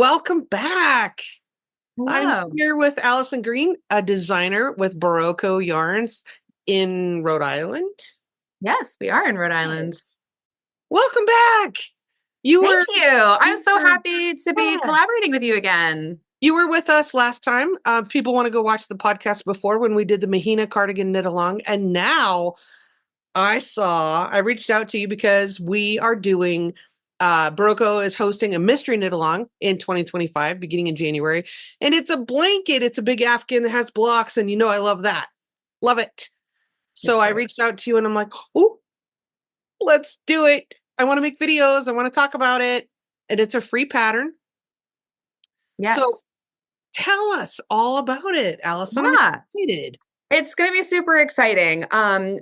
Welcome back. I'm Hello. here with Allison Green, a designer with Berroco Yarns in Rhode Island. Yes, we are in Rhode Island. Yes. Welcome back. You Thank were you. I'm you so were, happy to be yeah, collaborating with you again. you were with us last time. People want to go watch the podcast before when we did the Mahina cardigan knit along, and now I reached out to you because we are doing Berroco is hosting a mystery knit along in 2025, beginning in January. And it's a blanket. It's a big Afghan that has blocks. And I love that. Love it. Me So I too. reached out to you and I'm like, oh, let's do it. I want to make videos. I want to talk about it. And it's a free pattern. So Yes. tell us all about it, Allison. I'm Yeah. excited. It's going to be super exciting.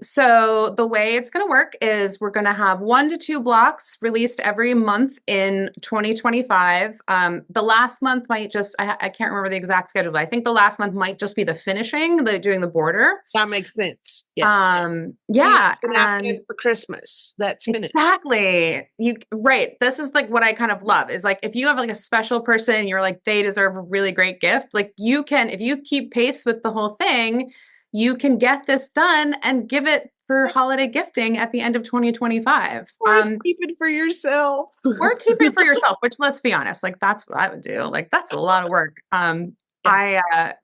So the way it's going to work is we're going to have 1 to 2 blocks released every month in 2025. The last month might I can't remember the exact schedule, but I think the last month might just be the finishing, doing the border. That makes sense. Yes. So you Yeah. have an Afghan for Christmas. That's finished. Exactly. Right. This is like what I kind of love is like if you have like a special person, you're like, they deserve a really great gift. Like you can, if you keep pace with the whole thing, you can get this done and give it for holiday gifting at the end of 2025. Or keep it for yourself. Or keep it for yourself, which let's be honest, like that's what I would do. Like that's a lot of work. I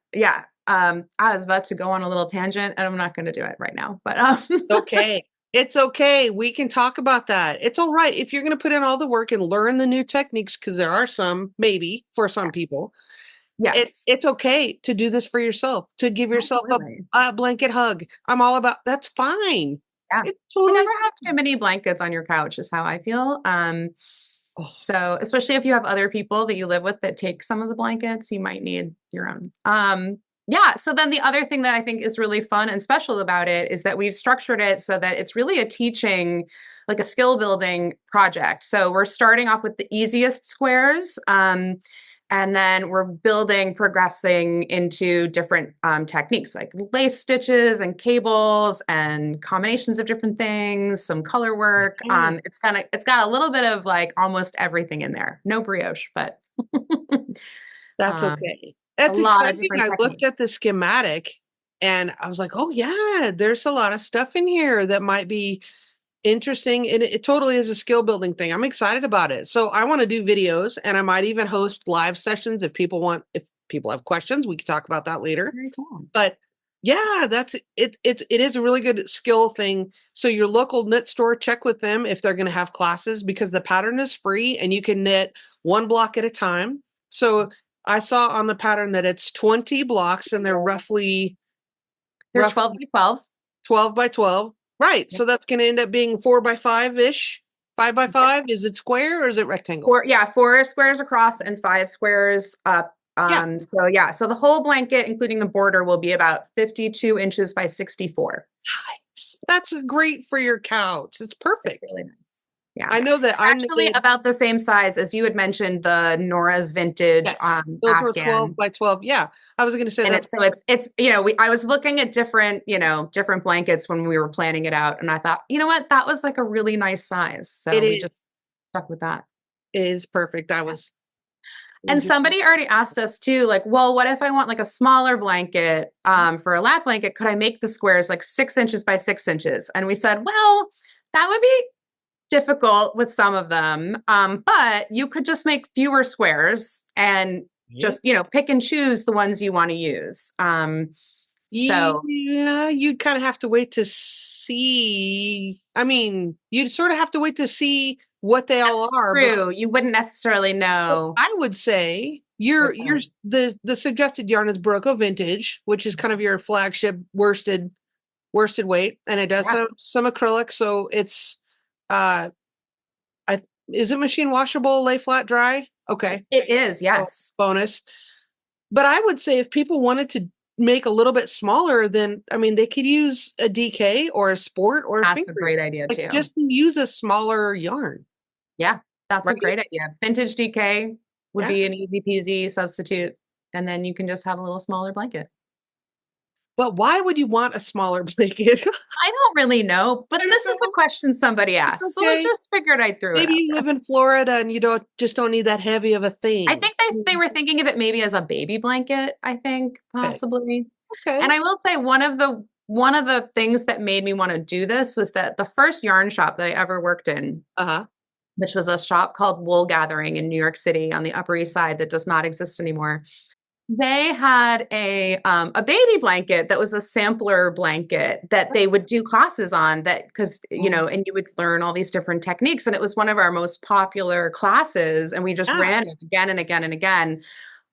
was about to go on a little tangent and I'm not going to do it right now, but Okay. It's okay. We can talk about that. It's all right if you're going to put in all the work and learn the new techniques, because there are some, maybe for some people. yes, It's okay to do this for yourself, to give yourself absolutely. a blanket hug. I'm all about that's fine. Yeah. It's You totally never have too many blankets on your couch is how I feel. oh, So especially if you have other people that you live with that take some of the blankets, you might need your own. Yeah. So then the other thing that I think is really fun and special about it is that we've structured it so that it's really a teaching, like a skill building project. So we're starting off with the easiest squares. And then we're progressing into different techniques like lace stitches and cables and combinations of different things, some color work. okay. It's got a little bit of like almost everything in there. No brioche, but That's um, okay. a It's lot of exciting. different I looked techniques. at the schematic and I was like, oh yeah, there's a lot of stuff in here that might be interesting, and it totally is a skill building thing. I'm excited about it. So I want to do videos, and I might even host live sessions if people have questions, we can talk about that later. Very cool. But yeah, that's it. It is a really good skill thing. So your local knit store, check with them if they're going to have classes, because the pattern is free and you can knit one block at a time. So I saw on the pattern that it's 20 blocks and they're They're 12 roughly by 12. 12 by 12. Right. Yep. So that's going to end up being 4 by 5-ish. 5 by 5. Is it square or is it rectangle? Four squares across and 5 squares up. Yeah. So the whole blanket, including the border, will be about 52 inches by 64. Nice. That's great for your couch. It's It's perfect. really nice. Yeah. I know that I Actually knitted. about the same size as you had mentioned, the Nora's vintage Yes. Those were 12 Afghan. by 12. Yeah. I was going to say And that's I was looking at different blankets when we were planning it out. And I thought, you know what, that was like a really nice size. it So we is just stuck with that. it is perfect. And somebody already asked us too, like, well, what if I want like a smaller blanket for a lap blanket? Could I make the squares like 6 inches by 6 inches? And we said, well, that would be difficult with some of them. But you could just make fewer squares and Yeah. just, pick and choose the ones you want to use. So Yeah, you'd kind of have to wait to see. I mean, you'd sort of have to wait to see what they all that's are. true. You wouldn't necessarily know. I would say you're the suggested yarn is Berroco Vintage, which is kind of your flagship worsted weight, and it does Yeah, some acrylic, so it's uh I is it machine washable, lay flat dry? Okay. it is. So Yes. bonus. But I would say if people wanted to make a little bit smaller, then I mean they could use a DK or a sport or a That's finger. a great idea Like too. just use a smaller yarn, Yeah, that's a right? great idea. Vintage DK would Yeah. be an easy peasy substitute. And then you can just have a little smaller blanket. But why would you want a smaller blanket? I don't really know, but I this don't is the know. question somebody It's asked. So I okay. just figured I'd throw it Maybe out you there. live in Florida and you don't need that heavy of a I thing. think they were thinking of it maybe as a baby blanket, I think, Okay. possibly. Okay. And I will say one of the things that made me want to do this was that the first yarn shop that I ever worked in, Uh-huh. which was a shop called Wool Gathering in New York City on the Upper East Side that does not exist anymore. They had a baby blanket that was a sampler blanket that they would do classes on that because you Oh, know, and you would learn all these different techniques. And it was one of our most popular classes, and we just yeah. ran it again and again and again.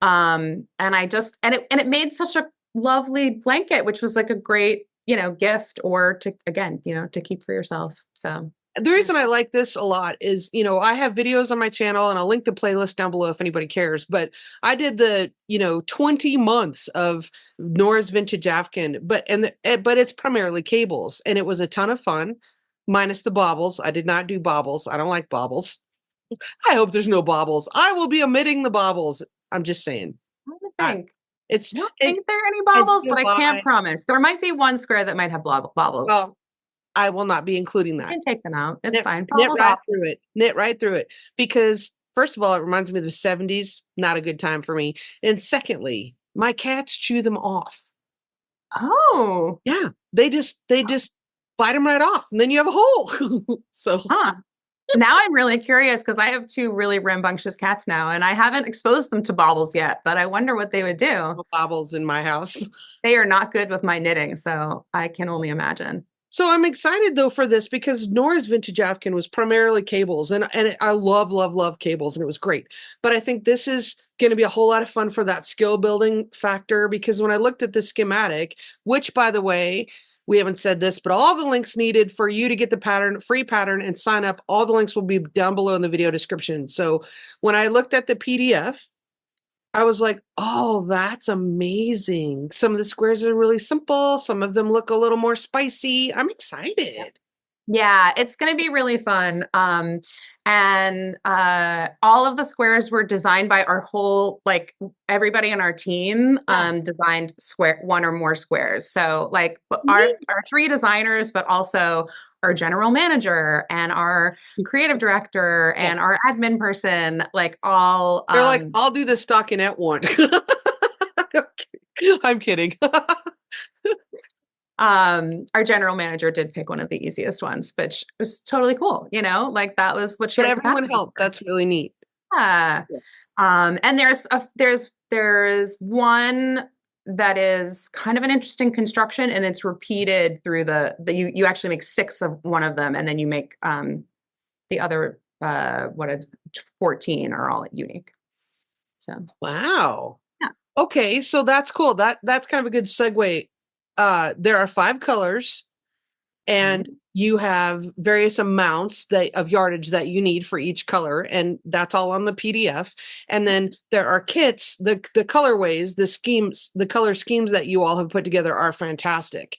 And I just and it made such a lovely blanket, which was like a great, you know, gift or to again, you know, to keep for yourself. So The yeah. reason I like this a lot is, I have videos on my channel and I'll link the playlist down below if anybody cares. But I did the, 20 months of Nora's Vintage Afghan, but it's primarily cables and it was a ton of fun, minus the baubles. I did not do baubles. I don't like baubles. I hope there's no baubles. I will be omitting the baubles. I'm just saying. I don't I, think. it's I don't it, think there are any and baubles, you but I can't buy. promise. There might be one square that might have baubles. Well, I will not be including You that. can take them out. It's Knit, fine. knit Baubles right off. through it. Knit right through it. Because first of all, it reminds me of the 70s. Not a good time for me. And secondly, my cats chew them off. Oh, Yeah. They just bite them right off. And then you have a hole. So huh. Now I'm really curious because I have two really rambunctious cats now, and I haven't exposed them to baubles yet, but I wonder what they would do. no bobbles in my house. They are not good with my knitting, so I can only imagine. So I'm excited though for this because Nora's Vintage Afghan was primarily cables and I love, love, love cables and it was great. But I think this is going to be a whole lot of fun for that skill building factor because when I looked at the schematic, which by the way, we haven't said this, but all the links needed for you to get the pattern, free pattern and sign up, all the links will be down below in the video description. So when I looked at the PDF, I was like, oh, that's amazing. Some of the squares are really simple. Some of them look a little more spicy. I'm excited. Yeah, it's going to be really fun. And all of the squares were designed by our whole, like everybody on our team, Yeah, designed square one or more squares. So like it's neat. our three designers, but also our general manager and our creative director Yeah. and our admin person, like all, They're like, I'll do the stockinette one. I'm kidding. our general manager did pick one of the easiest ones, which was totally cool. You know, like that was what she But had everyone capacity helped. for. That's really neat. Yeah. Yeah. And there's one that is kind of an interesting construction, and it's repeated through you actually make six of one of them, and then you make the other 14 are all unique. So Wow. yeah. Okay, so that's cool. That's kind of a good segue. There are 5 colors. And Mhm. you have various amounts of yardage that you need for each color, and that's all on the PDF. And then there are kits, the colorways, the schemes, the color schemes that you all have put together are fantastic.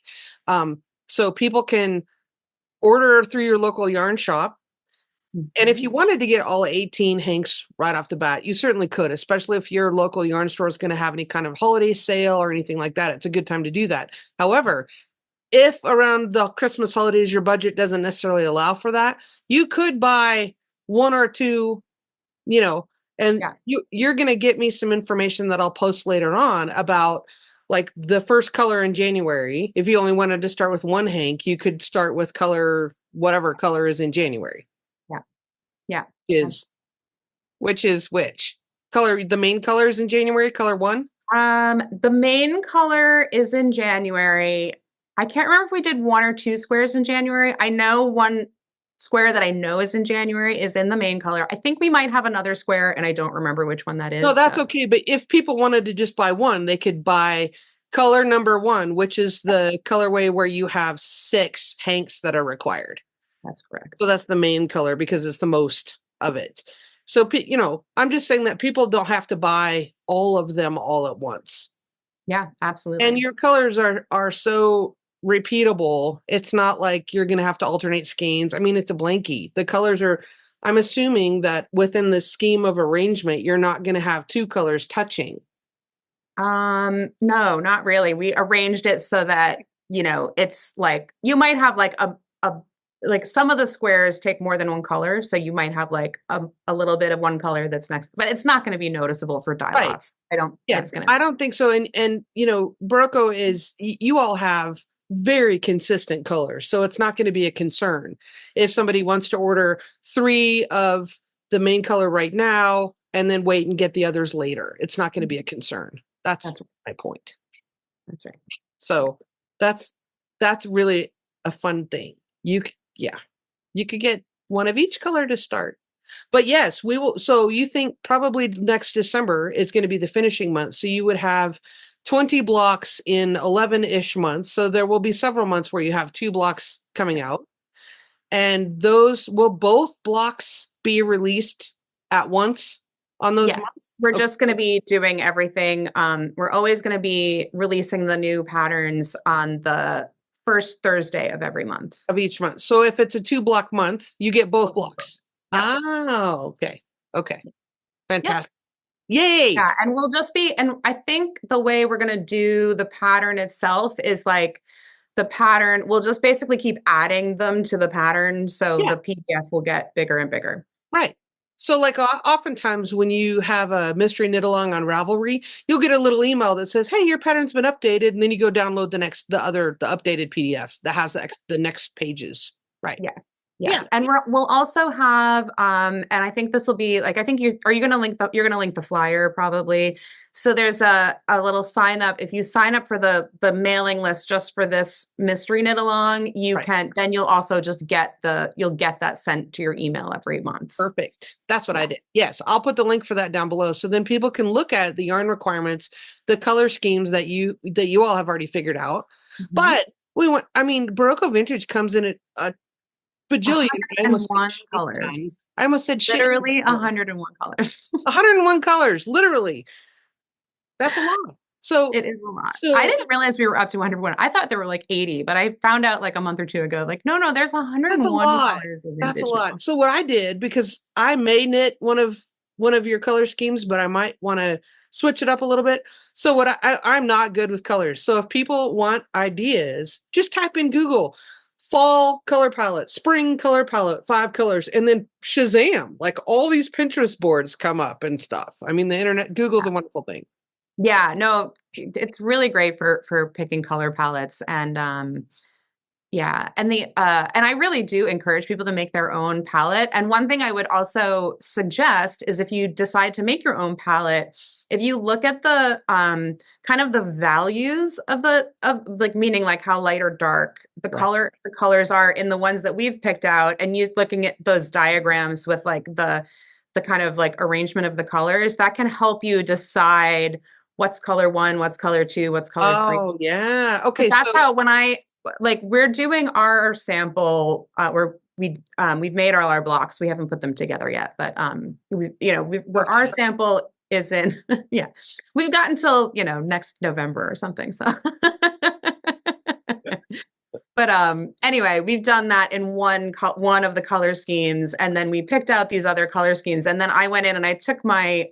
So people can order through your local yarn shop. And if you Mhm. wanted to get all 18 hanks right off the bat, you certainly could, especially if your local yarn store is going to have any kind of holiday sale or anything like that. It's a good time to do that. However, if around the Christmas holidays your budget doesn't necessarily allow for that, you could buy one or two, and Yeah. you're going to get me some information that I'll post later on about like the first color in January. If you only wanted to start with one hank, you could start with color whatever color is in January. Yeah. Yeah. Is which is which? Color the main colors in January, color 1? The main color is in January. I can't remember if we did one or two squares in January. I know one square that I know is in January is in the main color. I think we might have another square, and I don't remember which one that No, is. that's So okay. But if people wanted to just buy one, they could buy color number 1, which is the colorway where you have 6 hanks that are required. that's So correct. that's the main color because it's the most of it. So, I'm just saying that people don't have to buy all of them all at once. Yeah, And absolutely. your colors are so repeatable. It's not like you're going to have to alternate skeins. I mean, it's a blankie. The colors are, I'm assuming that within the scheme of arrangement, you're not going to have 2 colors touching. No, not really. We arranged it so that, you know, it's like you might have like a like some of the squares take more than one color. So you might have like a little bit of one color that's next, but it's not going to be noticeable for dye Right. lots. I don't, Yeah, it's going to, I don't think so. And you know, Berroco is you all have very consistent colors, so it's not going to be a concern if somebody wants to order 3 of the main color right now and then wait and get the others later. It's not going to be a concern. That's that's, my point. that's right. So that's really a fun thing. Yeah, you could get one of each color to start. But yes, we will. So you think probably next December is going to be the finishing month. So you would have 20 blocks in 11-ish months. So there will be several months where you have 2 blocks coming out. And those will both blocks be released at once on those months? Yes, we're Okay. just going to be doing everything. We're always going to be releasing the new patterns on the first Thursday of every month. Of each month. So if it's a 2-block month, you get both blocks. Yep. Oh, okay. Okay. Fantastic. Yep. Yay. Yeah, and we'll just be, and I think the way we're going to do the pattern itself is like the pattern, we'll just basically keep adding them to the pattern. So the PDF will get bigger and bigger. Right. So like oftentimes when you have a mystery knit along on Ravelry, you'll get a little email that says, hey, your pattern's been updated. And then you go download the updated PDF that has the next pages. Right. Yes. Yes. Yeah. And we'll also have, and I think this will be like, I think you're going to link the flyer probably. So there's a little sign up. If you sign up for the mailing list just for this mystery knit along, you can, then you'll also just you'll get that sent to your email every month. Perfect. That's what I did. Yes. I'll put the link for that down below. So then people can look at the yarn requirements, the color schemes that you all have already figured out. Mm-hmm. But Berroco Vintage comes in a bajillion. 101 colors. I almost said shit. Literally 101 colors. 101 colors, literally. That's a lot. So it is a lot. So, I didn't realize we were up to 101. I thought there were like 80, but I found out like a month or 2 ago, like, no, there's 101 colors. That's a lot. So what I did, because I may knit one of your color schemes, but I might want to switch it up a little bit. So what I'm not good with colors. So if people want ideas, just type in Google fall color palette, spring color palette, 5 colors, and then Shazam, like all these Pinterest boards come up and stuff. I mean, the internet, Google's a wonderful thing. Yeah, no, it's really great for picking color palettes. And yeah, and and I really do encourage people to make their own palette. And one thing I would also suggest is if you decide to make your own palette, if you look at the kind of the values of like, meaning like how light or dark the colors are in the ones that we've picked out, and use looking at those diagrams with like the kind of like arrangement of the colors, that can help you decide what's color 1, what's color 2, what's color 3. Oh, yeah. Okay. That's how we're doing our sample, we've made all our blocks. We haven't put them together yet, but our sample is in, yeah, we've got until, next November or something. So, but anyway, we've done that in one of the color schemes, and then we picked out these other color schemes, and then I went in and I took my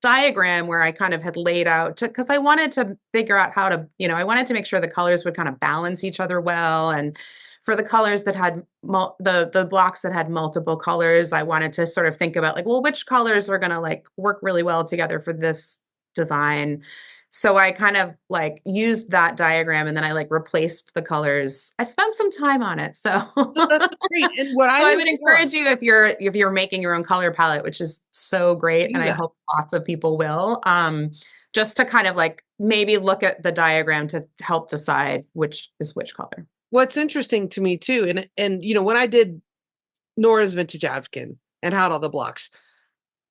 diagram where I kind of had laid out, because I wanted to figure out how to, I wanted to make sure the colors would kind of balance each other well. And for the colors that had the blocks that had multiple colors, I wanted to sort of think about like, well, which colors are going to like work really well together for this design. So I kind of like used that diagram, and then I like replaced the colors. I spent some time on it. So that's great. And what I would encourage you, if you're making your own color palette, which is so great, and I hope lots of people will, just to kind of like maybe look at the diagram to help decide which is which color. What's interesting to me too, and when I did Nora's Vintage Afghan and had all the blocks,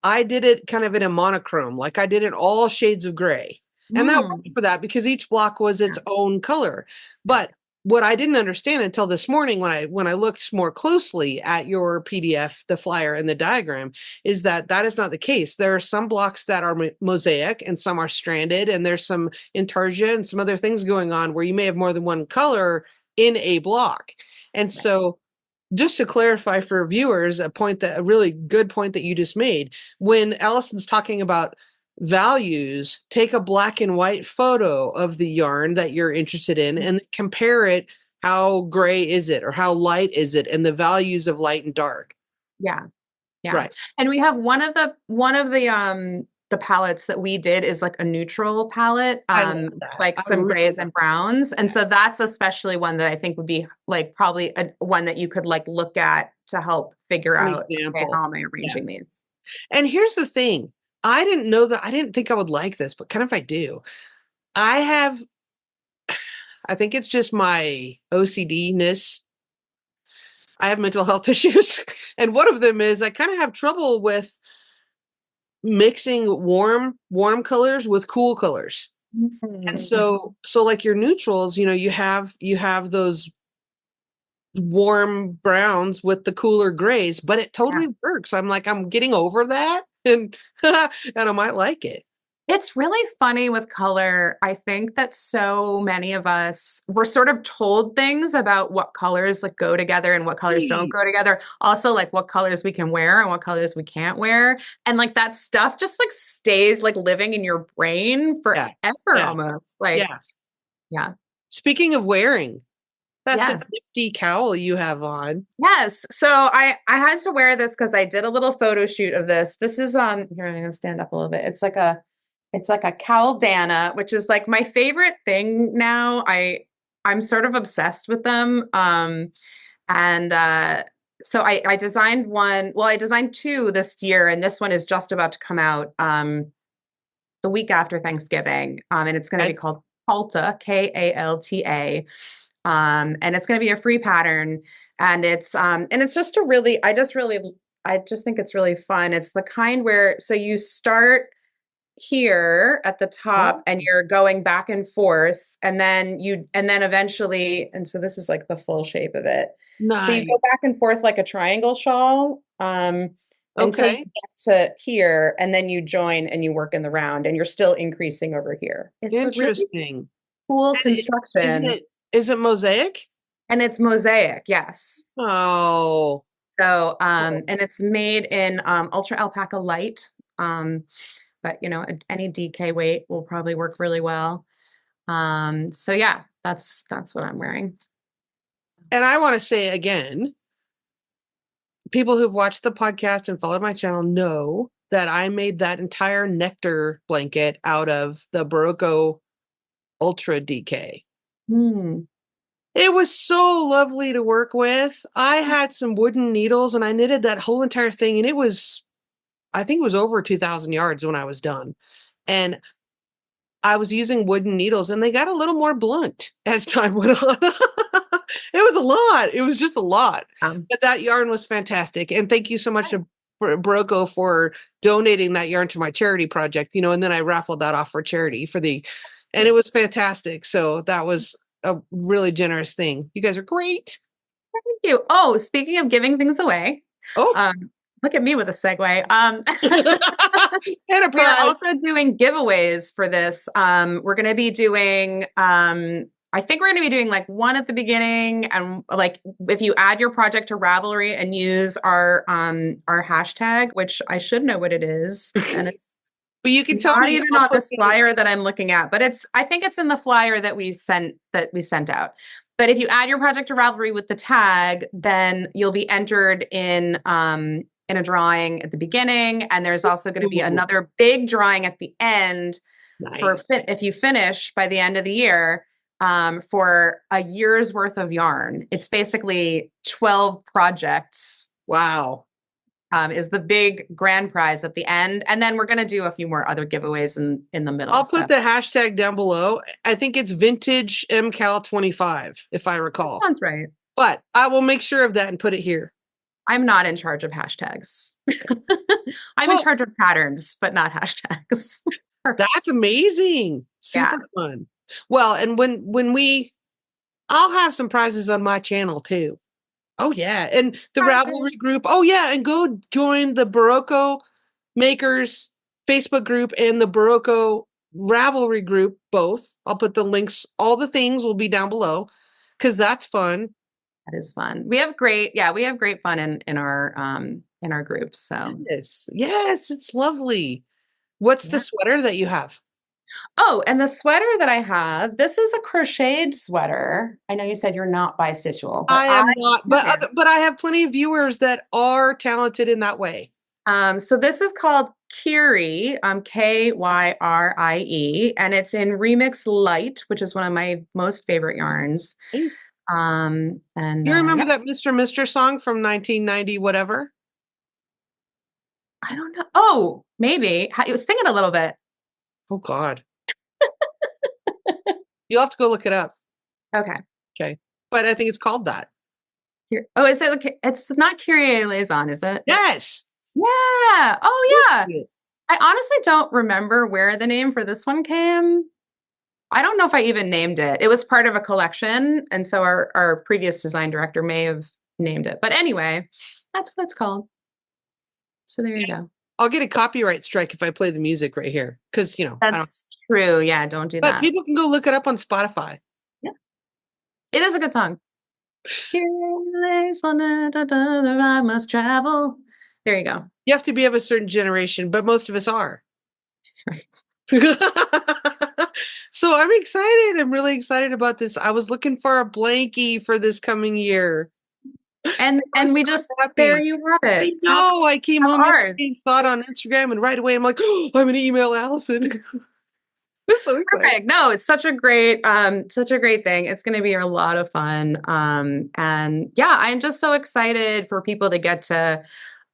I did it kind of in a monochrome, like I did it all shades of gray. And that worked for that because each block was its own color. But what I didn't understand until this morning when I looked more closely at your PDF, the flyer, and the diagram, is that is not the case. There are some blocks that are mosaic and some are stranded, and there's some intarsia and some other things going on where you may have more than one color in a block. And so just to clarify for viewers, a really good point that you just made, when Allison's talking about values, take a black and white photo of the yarn that you're interested in and compare it how gray is it or how light is it and the values of light and dark. Yeah. Yeah. Right. And we have one of the palettes that we did is like a neutral palette, I love that. like I some really grays love and browns. And that. so that's especially one that I think would be like probably one that you could like look at to help figure An out, okay, example. how am I Yeah. arranging these? And here's the thing. I didn't know that. I didn't think I would like this, but kind of I do. I have, I think it's just my OCD-ness. I have mental health issues. And one of them is I kind of have trouble with mixing warm colors with cool colors. And Mhm. so like your neutrals, you have those warm browns with the cooler grays, but it Yeah. totally works. I'm like, I'm getting over that and and I might like it. It's really funny with color. I think that so many of us we're sort of told things about what colors like go together and what colors don't Right. go together. Also, like what colors we can wear and what colors we can't wear. And like that stuff just like stays like living in your brain Yeah. forever Yeah. almost. Like, Yeah. yeah. Speaking of wearing, that's a Yes. nifty cowl you have on. Yes. So I had to wear this because I did a little photo shoot of this. This is here, I'm gonna stand up a little bit. It's like a caldana, which is like my favorite thing now. I'm sort of obsessed with them. And so I designed one. Well, I designed two this year, and this one is just about to come out the week after Thanksgiving. And it's going to be I, called Kalta, KALTA. And it's going to be a free pattern, and it's just a really, I just think it's really fun. It's the kind where so you start here at the top oh, and you're going back and forth and then eventually, and so this is like the full shape of it, so you nice. go back and forth like a triangle shawl until you Okay. get to here, and then you join and you work in the round and you're still increasing over here. It's a really Interesting. cool And is construction, it mosaic? and it's mosaic, yes. Oh, So cool. and it's made in ultra alpaca light, um but any DK weight will probably work really well. So yeah, that's what I'm wearing. And I want to say again, people who've watched the podcast and followed my channel know that I made that entire nectar blanket out of the Berroco Ultra DK. Hmm. It was so lovely to work with. I had some wooden needles and I knitted that whole entire thing, and I think it was over 2,000 yards when I was done. And I was using wooden needles and they got a little more blunt as time went on. It was a lot. It was just a lot. Um, But that yarn was fantastic. And thank you so much to Berroco for donating that yarn to my charity project, and then I raffled that off for charity and it was fantastic. So that was a really generous thing. You guys are great. Thank you. Oh, speaking of giving things away, Oh, um, look at me with a segue. We are enterprise. also doing giveaways for this. We're going to be doing, I think we're going to be doing like one at the beginning, and like if you add your project to Ravelry and use our hashtag, which I should know what it is, and it's But you can tell not me. even I'll on put this the flyer that I'm looking at, but I think it's in the flyer that we sent out. But if you add your project to Ravelry with the tag, then you'll be entered in a drawing at the beginning, and there's also going to be Ooh, another big drawing at the end nice. if you finish by the end of the year, for a year's worth of yarn. It's basically 12 projects, Wow. is the big grand prize at the end. And then we're going to do a few more other giveaways in the middle. I'll So put the hashtag down below. I think it's vintage MKAL 25, if I that recall. sounds right. But I will make sure of that and put it here. I'm not in charge of hashtags. I'm in Well, charge of patterns, but not hashtags. that's amazing. Yeah. Super fun. Well, and I'll have some prizes on my channel too. Oh yeah, and the Ravelry group. Oh yeah, and go join the Berroco Makers Facebook group and the Berroco Ravelry group, both. I'll put the links, all the things will be down below because that's fun. That is fun. We have great fun in our groups. So Yes, yes, it's lovely. What's the yeah. sweater that you have? Oh, and the sweater that I have, this is a crocheted sweater. I know you said you're not bistitchal, but I I am not, but am. but I have plenty of viewers that are talented in that way. So this is called Kyrie, Kyrie, and it's in Remix Light, which is one of my most favorite yarns. Nice. And You remember yeah, that Mr. song from 1990 whatever? I don't know. Oh, maybe. It was singing a little bit. Oh God. You'll have to go look it up. Okay. Okay. But I think it's called that. Oh, is it? It's not Kyrie Liaison, is it? Yes. Yeah. Oh, yeah. I honestly don't remember where the name for this one came. I don't know if I even named it. It was part of a collection, and so our previous design director may have named it. But anyway, that's what it's called. So there you go. I'll get a copyright strike if I play the music right here. Because, I don't. That's true. Yeah, don't do But that. people can go look it up on Spotify. Yeah. It is a good song. I must travel. There you go. You have to be of a certain generation, but most of us are. Right. So I'm excited. I'm really excited about this. I was looking for a blankie for this coming year. And I'm we so just happy. there you have I it. know. I came home yesterday Ours. and saw it on Instagram, and right away I'm like, oh, I'm gonna email Allison. I'm so excited. Perfect. No, it's such a great thing. It's going to be a lot of fun. And yeah, I'm just so excited for people to get to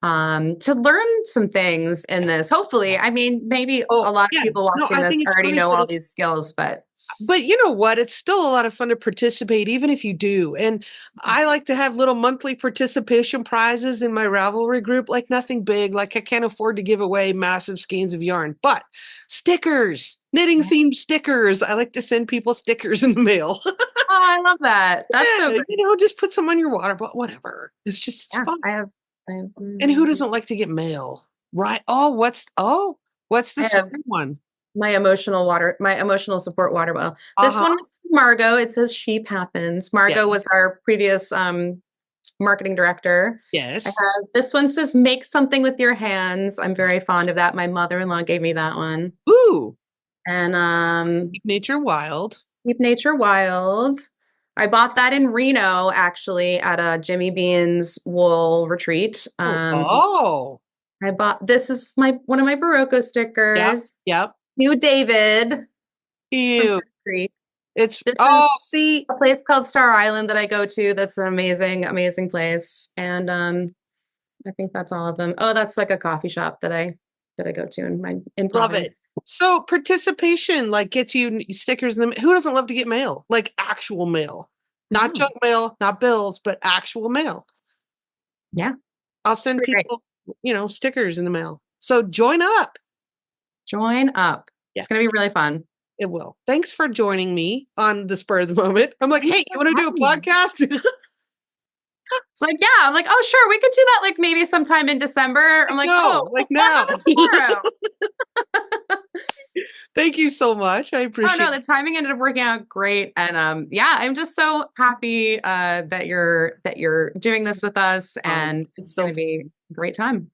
learn some things in this. Hopefully, I mean, maybe Oh, a lot of yeah. people No, watching I this think it's already great know that all these skills, but you know what? It's still a lot of fun to participate, even if you do. And I like to have little monthly participation prizes in my Ravelry group, like nothing big, like I can't afford to give away massive skeins of yarn, but stickers, knitting themed stickers. I like to send people stickers in the mail. oh, I love that. That's so Yeah, great. just put some on your water, but whatever. It's Yeah, fun. I have, And who doesn't like to get mail? Right. What's the I have sweater one? my emotional support water bottle. This Uh-huh. one is Margot. It says sheep happens. Margot was Yes. our previous marketing director. I Yes. have this one says make something with your hands. I'm very fond of that. My mother-in-law gave me that one. Ooh, And keep nature wild. Keep Nature Wild. I bought that in Reno actually at a Jimmy Bean's wool retreat. Oh. I bought this is my one of my Berroco Yep. stickers. Yep. You David from Ew. Fifth Creek. It's This is see. a place called Star Island that I go to. That's an amazing, amazing place. And I think that's all of them. Oh, that's like a coffee shop that I go to in Love Providence. it. So participation like gets you stickers in the who doesn't love to get mail? Like actual mail. Not Oh, junk mail, not bills, but actual mail. yeah, I'll it's send pretty great. people, stickers in the mail. So join up. Join up. It's gonna Yes, be really fun. it will. Thanks for joining me on the spur of the moment. I'm like, Thanks hey, you for want to do a having me. podcast? It's like, yeah, I'm like, oh, sure, we could do that like maybe sometime in December. I'm like, oh, No, like what now. happened tomorrow? Thank you so much. I Oh no, appreciate the it. timing ended up working out great. And yeah, I'm just so happy that you're doing this with us and It's it's so gonna be a great time.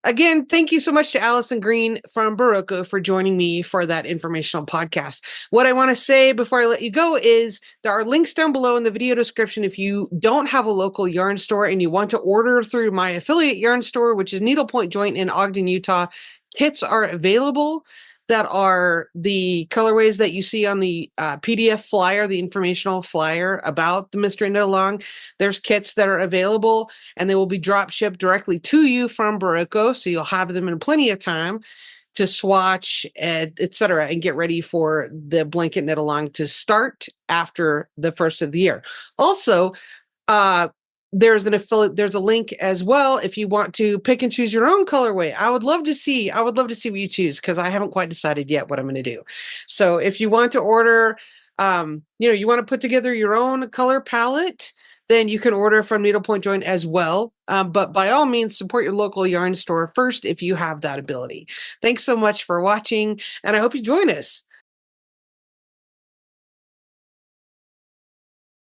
Again, thank you so much to Allison Green from Berroco for joining me for that informational podcast. What I want to say before I let you go is there are links down below in the video description if you don't have a local yarn store and you want to order through my affiliate yarn store, which is Needlepoint Joint in Ogden, Utah. Kits are available that are the colorways that you see on the PDF flyer, the informational flyer about the Mystery Knit Along. There's kits that are available and they will be drop shipped directly to you from Berroco. So you'll have them in plenty of time to swatch, etc., and get ready for the blanket knit along to start after the first of the year. Also, there's a link as well if you want to pick and choose your own colorway. I would love to see what you choose because I haven't quite decided yet what I'm going to do. So if you want to order, you want to put together your own color palette, then you can order from Needlepoint Joint as well. But by all means, support your local yarn store first if you have that ability. Thanks so much for watching, and I hope you join us